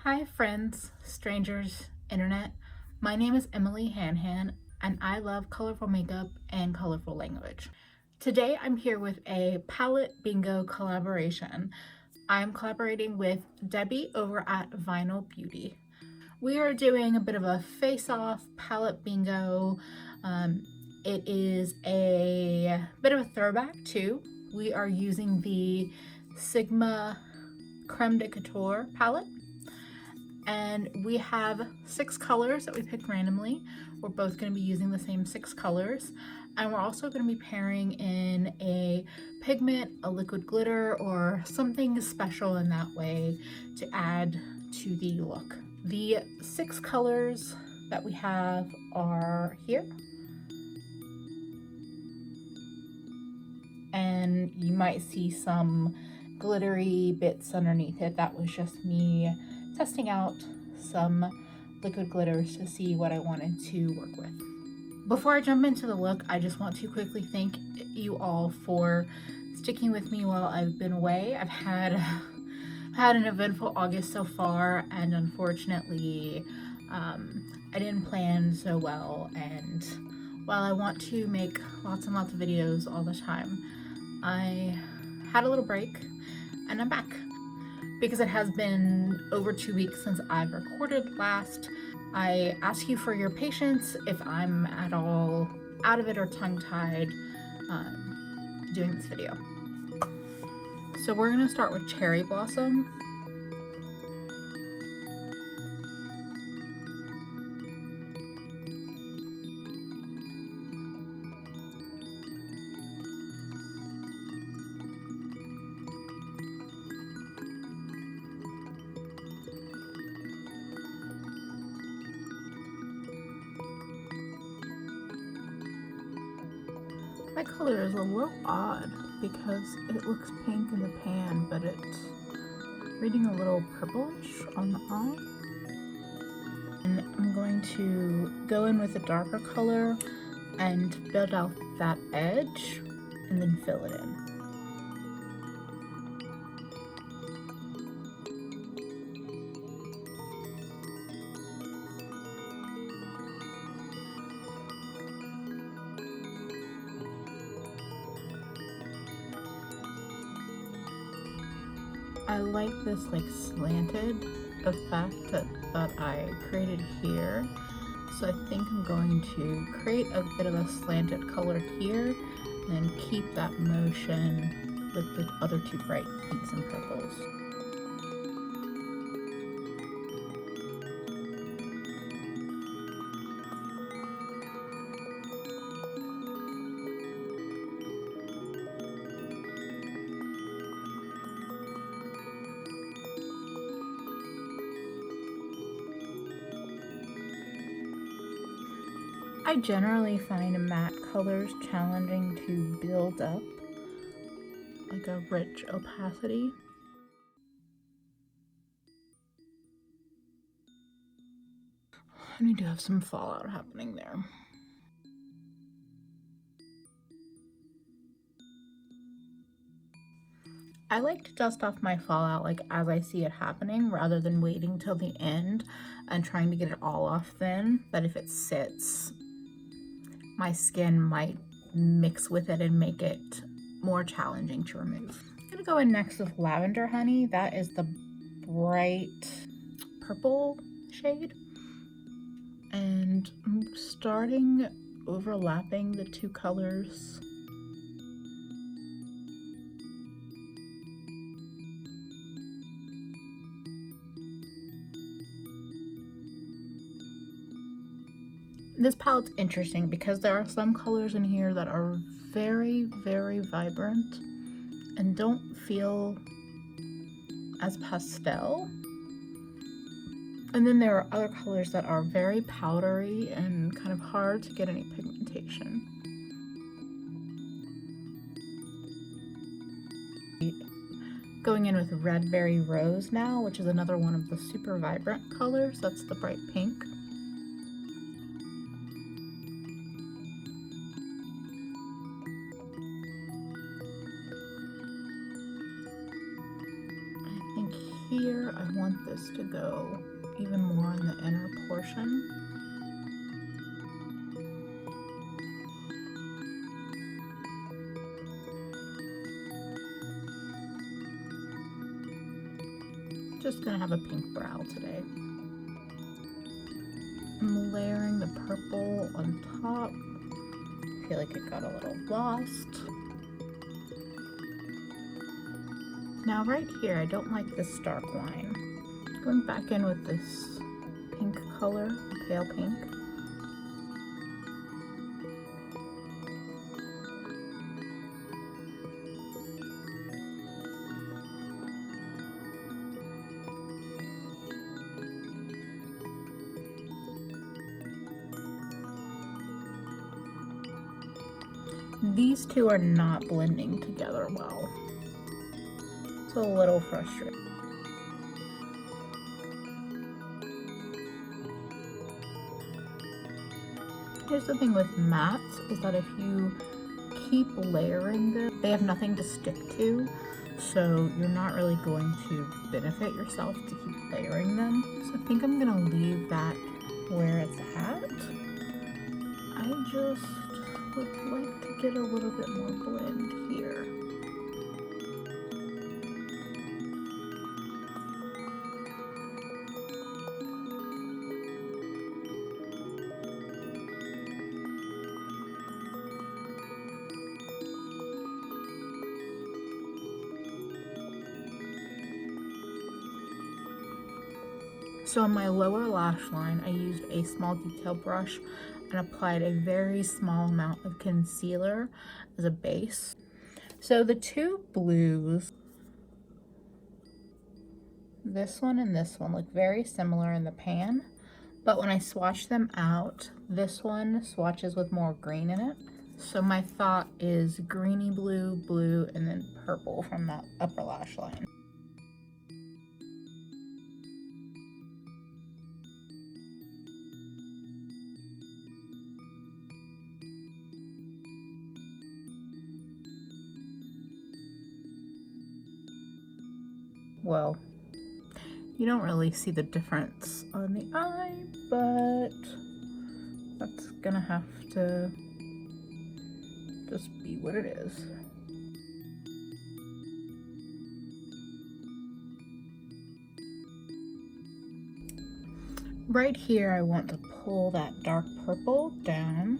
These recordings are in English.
Hi friends, strangers, internet. My name is Emily Hanhan and I love colorful makeup and colorful language. Today I'm here with a palette bingo collaboration. I'm collaborating with Debbie over at Vinyl Beauty. We are doing a bit of a face-off palette bingo. It is a bit of a throwback too. We are using the Sigma Creme de Couture palette. And we have 6 colors that we picked randomly. We're both going to be using the same 6 colors. And we're also going to be pairing in a pigment, a liquid glitter, or something special in that way to add to the look. The 6 colors that we have are here. And you might see some glittery bits underneath it. That was just me testing out some liquid glitters to see what I wanted to work with. Before I jump into the look, I just want to quickly thank you all for sticking with me while I've been away. I've had an eventful August so far, and unfortunately I didn't plan so well, and while I want to make lots and lots of videos all the time, I had a little break and I'm back. Because it has been over 2 weeks since I've recorded last, I ask you for your patience if I'm at all out of it or tongue-tied doing this video. So we're gonna start with Cherry Blossom. My color is a little odd because it looks pink in the pan, but it's reading a little purplish on the eye. And I'm going to go in with a darker color and build out that edge and then fill it in. I like this slanted effect that I created here. So I think I'm going to create a bit of a slanted color here and then keep that motion with the other 2 bright pinks and purples. I generally find matte colors challenging to build up like a rich opacity. I need to have some fallout happening there. I like to dust off my fallout as I see it happening rather than waiting till the end and trying to get it all off then, that if it sits, my skin might mix with it and make it more challenging to remove. I'm gonna go in next with Lavender Honey. That is the bright purple shade. And I'm starting overlapping the 2 colors. This palette's interesting because there are some colors in here that are very, very vibrant and don't feel as pastel. And then there are other colors that are very powdery and kind of hard to get any pigmentation. Going in with Red Berry Rose now, which is another one of the super vibrant colors. That's the bright pink. Here I I want this to go even more in the inner portion. Just gonna have a pink brow today. I'm layering the purple on top. I feel like it got a little lost. Now right here, I don't like this dark line. Going back in with this pink color, pale pink. These two are not blending together well. It's a little frustrating. Here's the thing with mattes, is that if you keep layering them, they have nothing to stick to, so you're not really going to benefit yourself to keep layering them. So I think I'm gonna leave that where it's at. I just would like to get a little bit more blend here. So on my lower lash line, I used a small detail brush and applied a very small amount of concealer as a base. So the two blues, this one and this one, look very similar in the pan, but when I swatch them out, this one swatches with more green in it. So my thought is greeny blue, blue, and then purple from that upper lash line. Well, you don't really see the difference on the eye, but that's gonna have to just be what it is. Right here, I want to pull that dark purple down.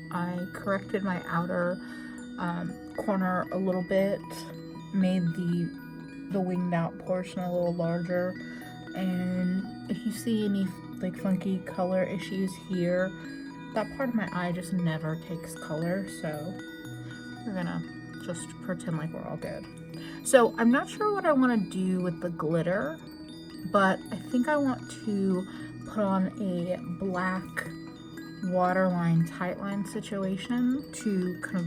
I corrected my outer corner a little bit, made the winged out portion a little larger, and if you see any like funky color issues here, that part of my eye just never takes color, so we're gonna just pretend like we're all good. So I'm not sure what I want to do with the glitter, but I think I want to put on a black waterline tightline situation to kind of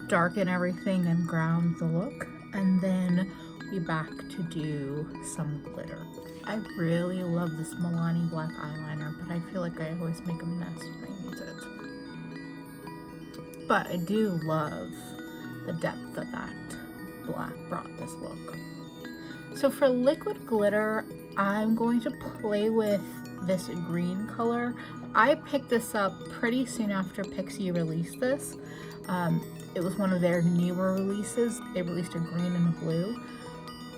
darken everything and ground the look, and then be back to do some glitter. I really love this Milani black eyeliner, but I feel like I always make a mess when I use it. But I do love the depth that that black brought this look. So for liquid glitter, I'm going to play with this green color. I picked this up pretty soon after Pixie released this. It was one of their newer releases. They released a green and a blue,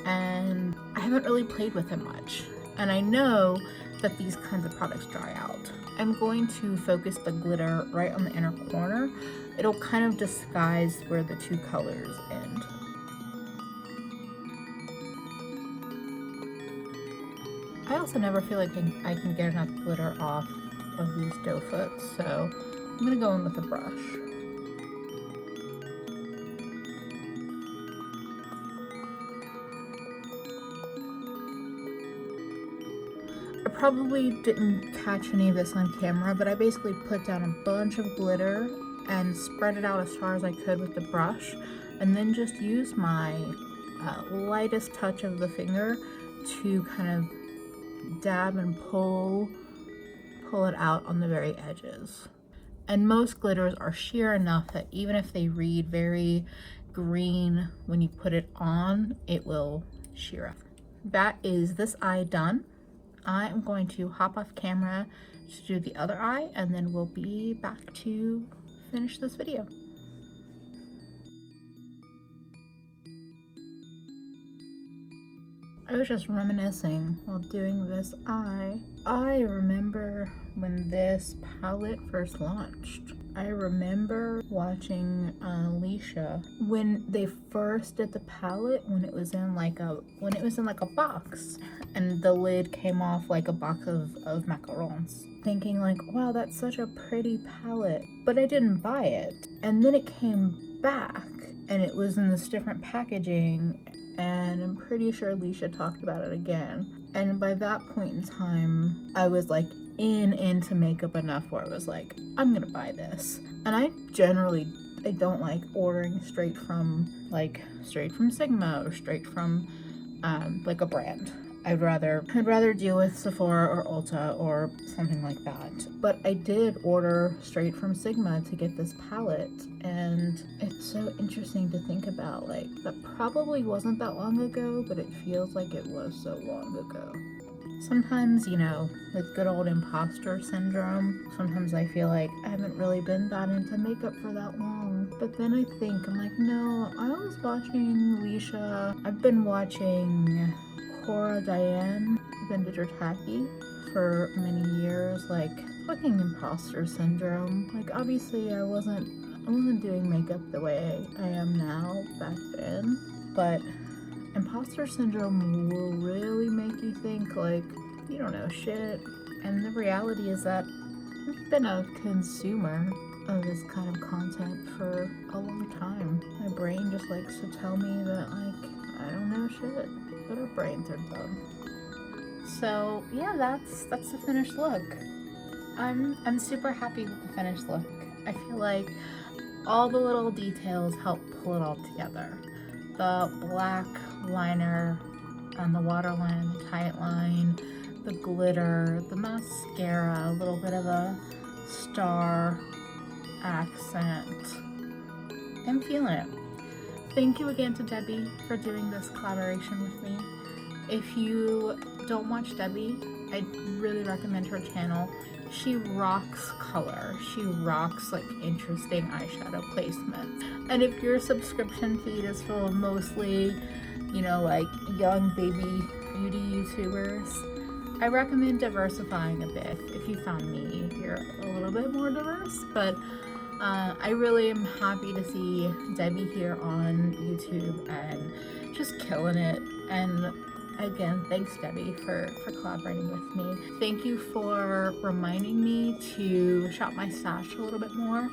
and I haven't really played with it much. And I know that these kinds of products dry out. I'm going to focus the glitter right on the inner corner. It'll kind of disguise where the two colors end. I also never feel like I can get enough glitter off of these doe foots, so I'm gonna go in with a brush. I probably didn't catch any of this on camera, but I basically put down a bunch of glitter and spread it out as far as I could with the brush, and then just used my lightest touch of the finger to kind of dab and pull it out on the very edges. And most glitters are sheer enough that even if they read very green when you put it on, it will sheer up. That is this eye done. I am going to hop off camera to do the other eye, and then we'll be back to finish this video. I was just reminiscing while doing this eye. I remember when this palette first launched. I remember watching Alicia when they first did the palette, when it was in like a box, and the lid came off like a box of macarons. Thinking like, wow, that's such a pretty palette, but I didn't buy it. And then it came back and it was in this different packaging, and I'm pretty sure Alicia talked about it again. And by that point in time, I was like into makeup enough where I was like, I'm gonna buy this. And I don't like ordering straight from Sigma or straight from like a brand. I'd rather deal with Sephora or Ulta or something like that. But I did order straight from Sigma to get this palette, and it's so interesting to think about, like, that probably wasn't that long ago, but it feels like it was so long ago. Sometimes, you know, with good old imposter syndrome, sometimes I feel like I haven't really been that into makeup for that long. But then I'm like, no, I was watching Alicia. I've been watching Cora Diane Vintage or Tacky for many years. Like, fucking imposter syndrome. Like, obviously I wasn't doing makeup the way I am now back then, but imposter syndrome will really make you think like you don't know shit. And the reality is that I've been a consumer of this kind of content for a long time. My brain just likes to tell me that, like, I don't know shit, but our brains are dumb. So yeah, that's the finished look. I'm super happy with the finished look. I feel like all the little details help pull it all together. The black liner on the waterline, the tight line, the glitter, the mascara, a little bit of a star accent. I'm feeling it. Thank you again to Debbie for doing this collaboration with me. If you don't watch Debbie, I really recommend her channel. She rocks color. She rocks like interesting eyeshadow placements. And if your subscription feed is full of mostly, you know, like young baby beauty YouTubers, I recommend diversifying a bit. If you found me, you're a little bit more diverse, but I really am happy to see Debbie here on YouTube and just killing it. And again, thanks Debbie for collaborating with me. Thank you for reminding me to shop my stash a little bit more.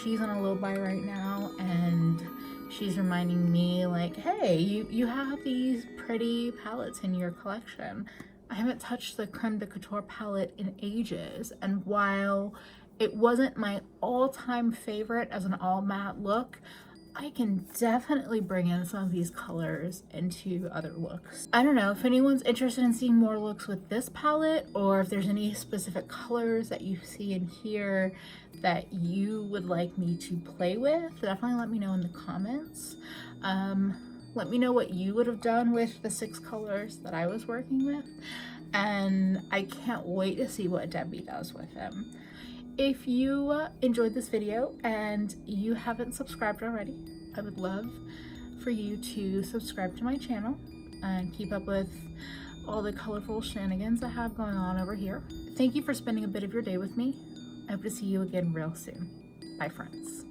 She's on a low buy right now, and she's reminding me like, hey, you have these pretty palettes in your collection. I haven't touched the Creme de Couture palette in ages, and while it wasn't my all-time favorite as an all matte look, I can definitely bring in some of these colors into other looks. I don't know if anyone's interested in seeing more looks with this palette, or if there's any specific colors that you see in here that you would like me to play with. Definitely let me know in the comments. Let me know what you would have done with the 6 colors that I was working with, and I can't wait to see what Debbie does with them. If you enjoyed this video and you haven't subscribed already, I would love for you to subscribe to my channel and keep up with all the colorful shenanigans I have going on over here. Thank you for spending a bit of your day with me. I hope to see you again real soon. Bye, friends.